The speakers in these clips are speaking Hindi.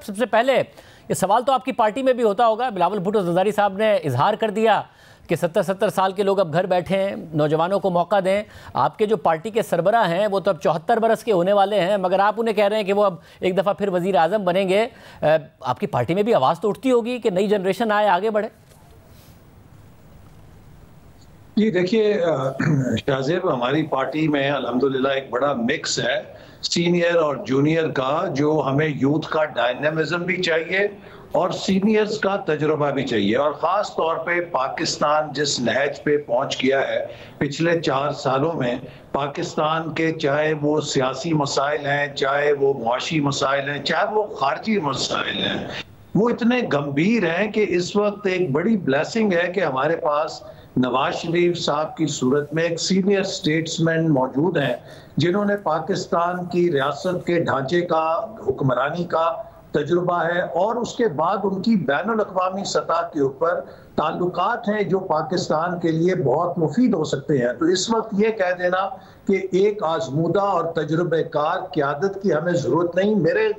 सबसे पहले ये सवाल तो आपकी पार्टी में भी होता होगा। बिलावल भुट्टो जरदारी साहब ने इजहार कर दिया कि 70-70 साल के लोग अब घर बैठे हैं, नौजवानों को मौका दें। आपके जो पार्टी के सरबराह हैं वो तो अब 74 बरस के होने वाले हैं, मगर आप उन्हें कह रहे हैं कि वो अब एक दफ़ा फिर वज़ीर आज़म बनेंगे। आपकी पार्टी में भी आवाज़ तो उठती होगी कि नई जनरेशन आए, आगे बढ़े। जी देखिए शाहजेब, हमारी पार्टी में अल्हम्दुलिल्लाह एक बड़ा मिक्स है सीनियर और जूनियर का, जो हमें यूथ का डायनामिज्म भी चाहिए और सीनियर्स का तजुर्बा भी चाहिए। और ख़ास तौर पे पाकिस्तान जिस नहज पे पहुंच गया है पिछले 4 सालों में, पाकिस्तान के चाहे वो सियासी मसाइल हैं, चाहे वो मुआशी मसाइल हैं, चाहे वो खारजी मसाइल हैं, वो इतने गंभीर हैं कि इस वक्त एक बड़ी ब्लेसिंग है कि हमारे पास नवाज शरीफ साहब की सूरत में एक सीनियर स्टेट्समैन मौजूद हैं जिन्होंने पाकिस्तान की रियासत के ढांचे का, हुक्मरानी का तजुर्बा है और उसके बाद उनकी बैनुल अक़वामी सतह के ऊपर ताल्लुकात हैं जो पाकिस्तान के लिए बहुत मुफीद हो सकते हैं। तो इस वक्त ये कह देना कि एक आजमूदा और तजुर्बेकार क़यादत की हमें ज़रूरत नहीं, मेरे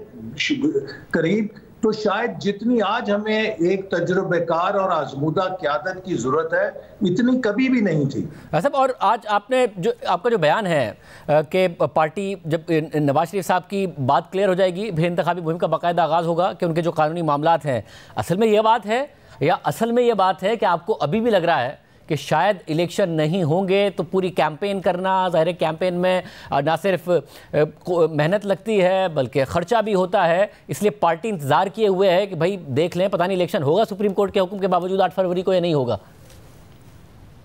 करीब तो शायद जितनी आज हमें एक तजुर्बेकार और आजमूदा क़यादत की ज़रूरत है, इतनी कभी भी नहीं थी। साहब, और आज आपका जो बयान है कि पार्टी जब नवाज शरीफ साहब की बात क्लियर हो जाएगी, फिर इंतखाबी मुहिम का बाकायदा आगाज़ होगा कि उनके जो कानूनी मामलात हैं, असल में ये बात है या असल में ये बात है कि आपको अभी भी लग रहा है कि शायद इलेक्शन नहीं होंगे तो पूरी कैंपेन करना, ज़ाहिर कैंपेन में ना सिर्फ मेहनत लगती है बल्कि ख़र्चा भी होता है, इसलिए पार्टी इंतज़ार किए हुए है कि भाई देख लें, पता नहीं इलेक्शन होगा सुप्रीम कोर्ट के हुक्म के बावजूद 8 फरवरी को या नहीं होगा।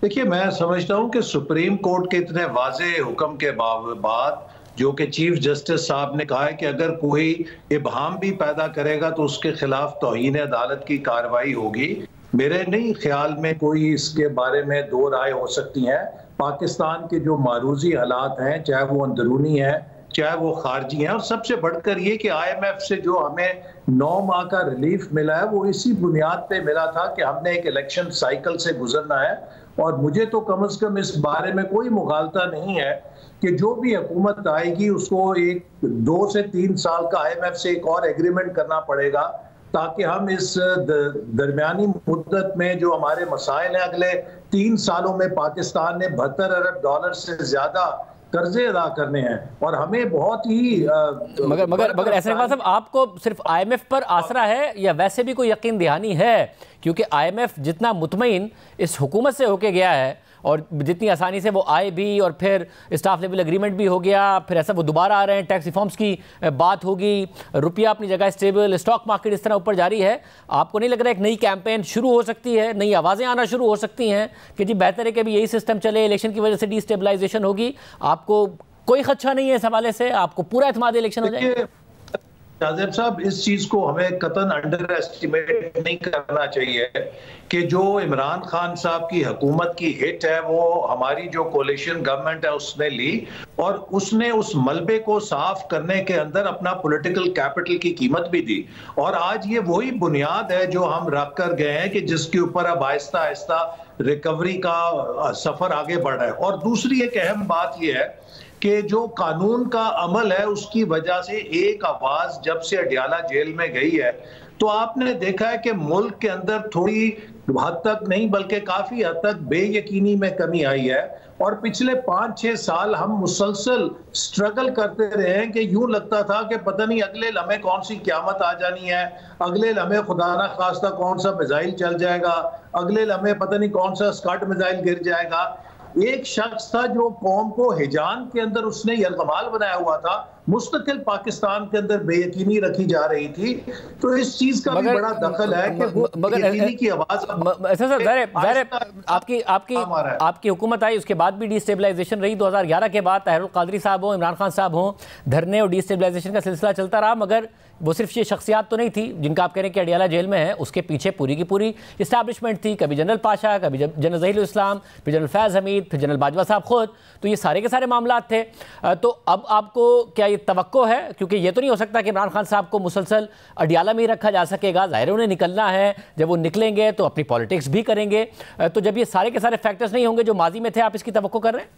देखिए, मैं समझता हूँ कि सुप्रीम कोर्ट के इतने वाज़ेह हुक्म के बाद जो कि चीफ जस्टिस साहब ने कहा है कि अगर कोई इबहम भी पैदा करेगा तो उसके खिलाफ तौहीन अदालत की कार्रवाई होगी, मेरे नहीं ख्याल में कोई इसके बारे में दो राय हो सकती हैं। पाकिस्तान के जो मारूजी हालात हैं, चाहे वो अंदरूनी हैं चाहे वो खारजी हैं, और सबसे बढ़कर ये कि IMF से जो हमें 9 माह का रिलीफ मिला है वो इसी बुनियाद पे मिला था कि हमने एक इलेक्शन साइकिल से गुजरना है। और मुझे तो कम से कम इस बारे में कोई मुगालता नहीं है कि जो भी हुकूमत आएगी उसको एक 2 से 3 साल का IMF से एक और एग्रीमेंट करना पड़ेगा ताकि हम इस दरमियानी मुद्दत में जो हमारे मसाइल हैं, अगले 3 सालों में पाकिस्तान ने 72 अरब डॉलर से ज्यादा कर्जे अदा करने हैं और हमें बहुत ही मगर ऐसे साहब, आपको सिर्फ IMF पर आसरा है या वैसे भी कोई यकीन दहानी है? क्योंकि IMF जितना मुतमईन इस हुकूमत से होके गया है और जितनी आसानी से वो आए भी और फिर स्टाफ लेवल एग्रीमेंट भी हो गया, फिर ऐसा वो दोबारा आ रहे हैं, टैक्स रिफॉर्म्स की बात होगी, रुपया अपनी जगह स्टेबल, स्टॉक मार्केट इस तरह ऊपर जारी है, आपको नहीं लग रहा है एक नई कैंपेन शुरू हो सकती है, नई आवाज़ें आना शुरू हो सकती हैं कि जी बेहतर है कि अभी यही सिस्टम चले, इलेक्शन की वजह से डिस्टेबलाइजेशन होगी? आपको कोई खदशा नहीं है इस हवाले से? आपको पूरा एतमाद इलेक्शन हो जाएगा? शाहजेब साहब, इस चीज को हमें कतन अंडर एस्टिमेट नहीं करना चाहिए कि जो इमरान खान साहब की हुकूमत की हिट है वो हमारी जो कोलिशन गवर्नमेंट है उसने ली और उसने उस मलबे को साफ करने के अंदर अपना पॉलिटिकल कैपिटल की कीमत भी दी। और आज ये वही बुनियाद है जो हम रख कर गए हैं कि जिसके ऊपर अब आहिस्ता आहिस्ता रिकवरी का सफर आगे बढ़ रहा है। और दूसरी एक अहम बात यह है कि जो कानून का अमल है उसकी वजह से एक आवाज जब से अडियाला जेल में गई है तो आपने देखा है कि मुल्क के अंदर थोड़ी हद तक नहीं बल्कि काफी हद तक बेयकीनी में कमी आई है। और पिछले 5-6 साल हम मुसलसल स्ट्रगल करते रहे हैं कि यूं लगता था कि पता नहीं अगले लम्हे कौन सी क़यामत आ जानी है, अगले लम्हे खुदा ना खास्ता कौन सा मिसाइल चल जाएगा, अगले लम्हे पता नहीं कौन सा स्कड मिसाइल गिर जाएगा। एक शख्स था जो कौम को हिजान के अंदर उसने यरगमाल बनाया हुआ था, मुस्तकिल पाकिस्तान के अंदर बेयकीनी रखी जा रही थी। तो इस चीज का भी बड़ा दखल है कि वो बेयकीनी की आवाज आपकी हुकूमत आई उसके बाद भी डिस्टेबलाइजेशन रही। 2011 के बाद ताहिरुल कादरी साहब हो, इमरान खान साहब हो, धरने और डिस्टेबलाइजेशन का सिलसिला चलता रहा। मगर वो सिर्फ ये शख्सियात तो नहीं थी जिनका आप कह रहे हैं कि अडियाला जेल में है, उसके पीछे पूरी की पूरी इस्टेब्लिशमेंट थी। कभी जनरल पाशा, कभी जनरल ज़हीरुल इस्लाम, फिर जनरल फैज़ हमीद, फिर जनरल बाजवा साहब खुद, तो ये सारे के सारे मामलात थे। तो अब आपको क्या ये तवक्को है, क्योंकि ये तो नहीं हो सकता कि इमरान खान साहब को मुसलसल अडियाला में ही रखा जा सकेगा, ज़ाहिर उन्हें निकलना है, जब वो निकलेंगे तो अपनी पॉलिटिक्स भी करेंगे। तो जब ये सारे के सारे फैक्टर्स नहीं होंगे जो माजी में थे, आप इसकी तवक्को कर रहे हैं?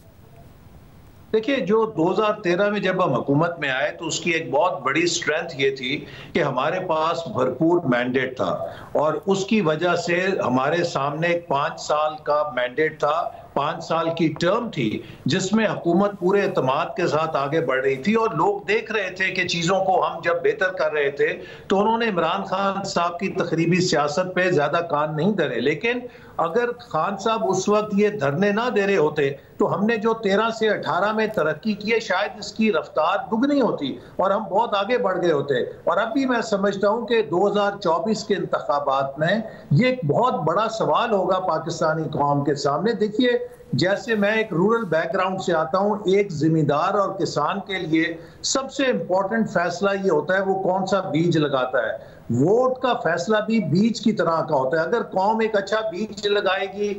देखिए, जो 2013 में जब हम हुकूमत में आए तो उसकी एक बहुत बड़ी स्ट्रेंथ ये थी कि हमारे पास भरपूर मैंडेट था और उसकी वजह से हमारे सामने एक 5 साल का मैंडेट था, 5 साल की टर्म थी, जिसमें हुकूमत पूरे एतमाद के साथ आगे बढ़ रही थी और लोग देख रहे थे कि चीज़ों को हम जब बेहतर कर रहे थे तो उन्होंने इमरान खान साहब की तकरीबी सियासत पे ज़्यादा कान नहीं धरे। लेकिन अगर खान साहब उस वक्त ये धरने ना दे रहे होते तो हमने जो 13 से 18 में तरक्की की है शायद इसकी रफ्तार दुगनी होती और हम बहुत आगे बढ़ गए होते। और अब भी मैं समझता हूं कि 2024 के इंतखाबात में ये एक बहुत बड़ा सवाल होगा पाकिस्तानी कौम के सामने। देखिए, जैसे मैं एक रूरल बैकग्राउंड से आता हूं, एक जिम्मेदार और किसान के लिए सबसे इंपॉर्टेंट फैसला ये होता है वो कौन सा बीज लगाता है। वोट का फैसला भी बीज की तरह का होता है। अगर कौम एक अच्छा बीज लगाएगी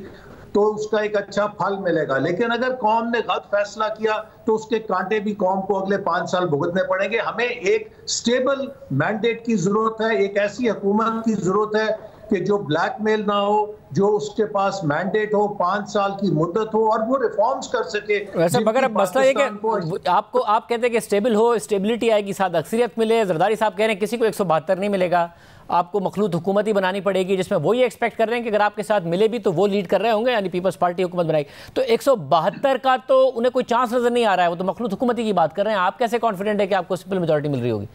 तो उसका एक अच्छा फल मिलेगा, लेकिन अगर कौम ने गलत फैसला किया तो उसके कांटे भी कौम को अगले 5 साल भुगतने पड़ेंगे। हमें एक स्टेबल मैंडेट की जरूरत है, एक ऐसी हुकूमत की जरूरत है कि जो ब्लैकमेल ना हो, जो उसके पास मैंडेट हो, 5 साल की मुद्दत हो और वो रिफॉर्म्स कर सके। वैसे मगर अब मसला ये कि आपको आप कहते हैं कि स्टेबल हो, स्टेबिलिटी आएगी, साथ अक्सरियत मिले। जरदारी साहब कह रहे हैं किसी को 172 नहीं मिलेगा, आपको मखलूत हुकूमत ही बनानी पड़ेगी, जिसमें वो ये एक्सपेक्ट कर रहे हैं कि अगर आपके साथ मिले भी तो वो लीड कर रहे होंगे, यानी पीपल्स पार्टी हुकूमत बनाएगी। तो 172 का तो उन्हें कोई चांस नजर नहीं आ रहा है, वो तो मखलूत हुकूमत ही की बात कर रहे हैं। आप कैसे कॉन्फिडेंट है कि आपको सिंपल मेजॉरिटी मिल रही होगी?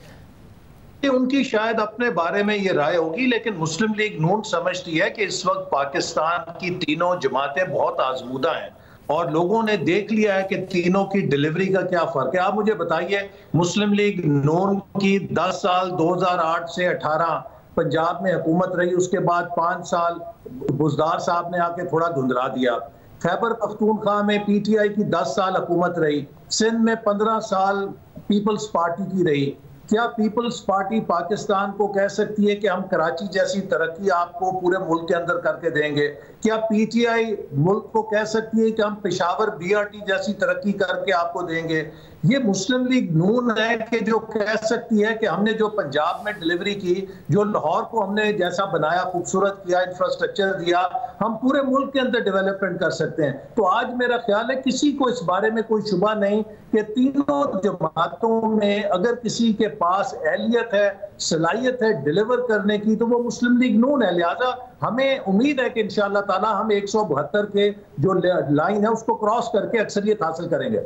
उनकी शायद अपने बारे में ये राय होगी, लेकिन मुस्लिम लीग नून समझती है कि इस वक्त पाकिस्तान की तीनों जमातें बहुत आजमूदा हैं और लोगों ने देख लिया है कि तीनों की डिलीवरी का क्या फर्क है। आप मुझे बताइए, मुस्लिम लीग नून की 10 साल 2008 से 18 पंजाब में हुकूमत रही, उसके बाद 5 साल बुज़दार साहब ने आके थोड़ा धुंधला दिया। खैबर पख्तूनख्वा में पीटीआई की 10 साल हुकूमत रही, सिंध में 15 साल पीपल्स पार्टी की रही। क्या पीपल्स पार्टी पाकिस्तान को कह सकती है कि हम कराची जैसी तरक्की आपको पूरे मुल्क के अंदर करके देंगे? क्या पीटीआई मुल्क को कह सकती है कि हम पेशावर बीआरटी जैसी तरक्की करके आपको देंगे? ये मुस्लिम लीग नून है कि जो कह सकती है कि हमने जो पंजाब में डिलीवरी की, जो लाहौर को हमने जैसा बनाया, खूबसूरत किया, इंफ्रास्ट्रक्चर दिया, हम पूरे मुल्क के अंदर डेवलपमेंट कर सकते हैं। तो आज मेरा ख्याल है किसी को इस बारे में कोई शुबा नहीं कि तीनों जमातों में अगर किसी के पास एहलियत है, सलाहियत है डिलीवर करने की, तो वो मुस्लिम लीग नून है। लिहाजा हमें उम्मीद है कि इंशाअल्लाह ताला हम 172 के जो लाइन है उसको क्रॉस करके अक्सरियत हासिल करेंगे।